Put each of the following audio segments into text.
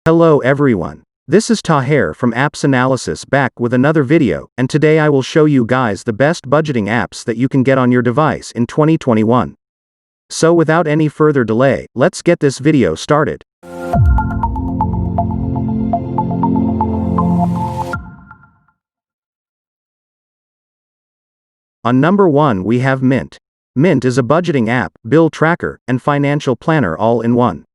Hello everyone. This is Taher from Apps Analysis back with another video, and today I will show you guys the best budgeting apps that you can get on your device in 2021. So without any further delay, let's get this video started. On number 1 we have Mint. Mint is a budgeting app, bill tracker, and financial planner all in one.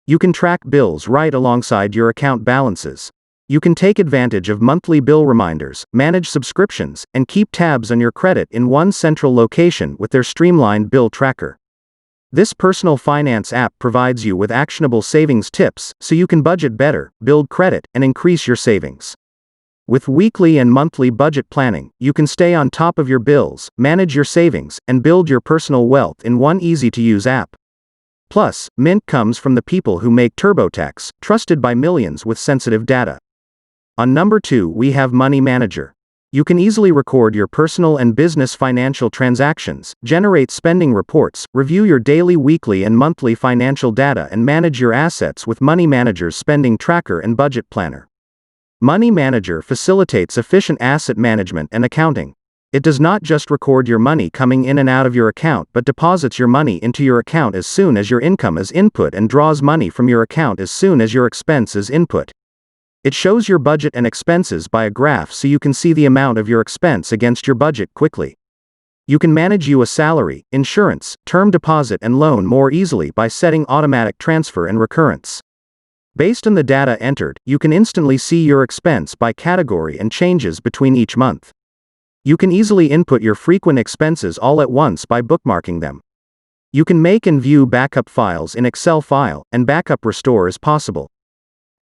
You can track bills right alongside your account balances. You can take advantage of monthly bill reminders, manage subscriptions, and keep tabs on your credit in one central location with their streamlined bill tracker. This personal finance app provides you with actionable savings tips so you can budget better, build credit, and increase your savings. With weekly and monthly budget planning, you can stay on top of your bills, manage your savings, and build your personal wealth in one easy-to-use app. Plus, Mint comes from the people who make TurboTax, trusted by millions with sensitive data. On number 2 we have Money Manager. You can easily record your personal and business financial transactions, generate spending reports, review your daily, weekly, and monthly financial data, and manage your assets with Money Manager's spending tracker and budget planner. Money Manager facilitates efficient asset management and accounting. It does not just record your money coming in and out of your account but deposits your money into your account as soon as your income is input and draws money from your account as soon as your expense is input. It shows your budget and expenses by a graph so you can see the amount of your expense against your budget quickly. You can manage your salary, insurance, term deposit, and loan more easily by setting automatic transfer and recurrence. Based on the data entered, you can instantly see your expense by category and changes between each month. You can easily input your frequent expenses all at once by bookmarking them. You can make and view backup files in Excel file, and backup restore is possible.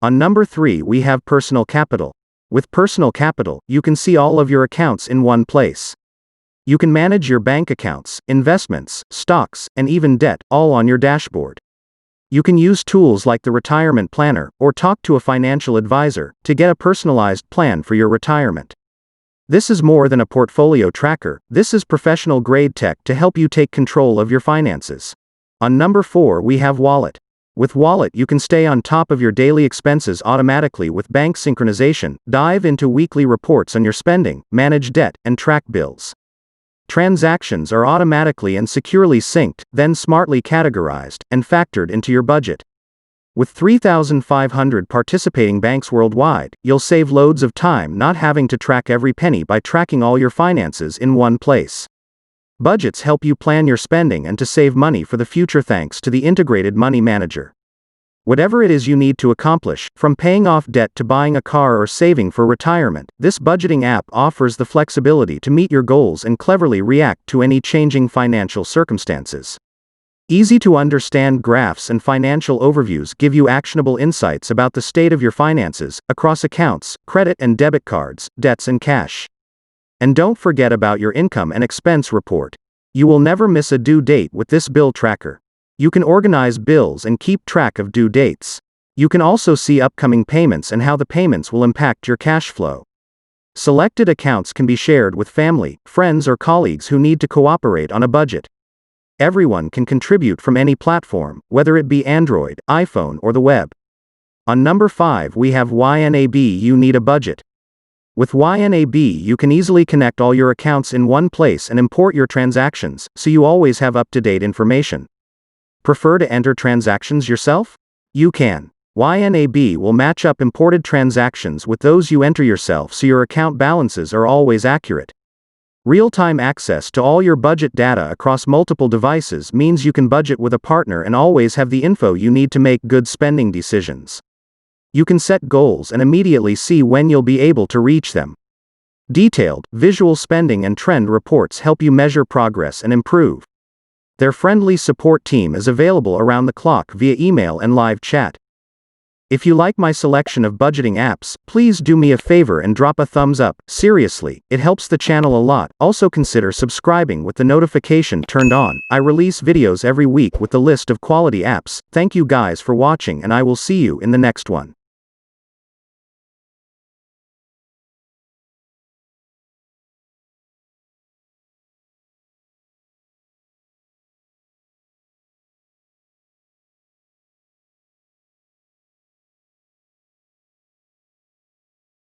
On number 3 we have Personal Capital. With Personal Capital, you can see all of your accounts in one place. You can manage your bank accounts, investments, stocks, and even debt, all on your dashboard. You can use tools like the Retirement Planner, or talk to a financial advisor, to get a personalized plan for your retirement. This is more than a portfolio tracker, this is professional-grade tech to help you take control of your finances. On number 4 we have Wallet. With Wallet you can stay on top of your daily expenses automatically with bank synchronization, dive into weekly reports on your spending, manage debt, and track bills. Transactions are automatically and securely synced, then smartly categorized, and factored into your budget. With 3,500 participating banks worldwide, you'll save loads of time not having to track every penny by tracking all your finances in one place. Budgets help you plan your spending and to save money for the future thanks to the integrated Money Manager. Whatever it is you need to accomplish, from paying off debt to buying a car or saving for retirement, this budgeting app offers the flexibility to meet your goals and cleverly react to any changing financial circumstances. Easy to understand graphs and financial overviews give you actionable insights about the state of your finances, across accounts, credit and debit cards, debts and cash. And don't forget about your income and expense report. You will never miss a due date with this bill tracker. You can organize bills and keep track of due dates. You can also see upcoming payments and how the payments will impact your cash flow. Selected accounts can be shared with family, friends, or colleagues who need to cooperate on a budget. Everyone can contribute from any platform, whether it be Android, iPhone, or the web. On number 5 we have YNAB. You need a budget. With YNAB you can easily connect all your accounts in one place and import your transactions, so you always have up-to-date information. Prefer to enter transactions yourself? You can. YNAB will match up imported transactions with those you enter yourself so your account balances are always accurate. Real-time access to all your budget data across multiple devices means you can budget with a partner and always have the info you need to make good spending decisions. You can set goals and immediately see when you'll be able to reach them. Detailed, visual spending and trend reports help you measure progress and improve. Their friendly support team is available around the clock via email and live chat. If you like my selection of budgeting apps, please do me a favor and drop a thumbs up. Seriously, it helps the channel a lot. Also consider subscribing with the notification turned on. I release videos every week with the list of quality apps. Thank you guys for watching and I will see you in the next one.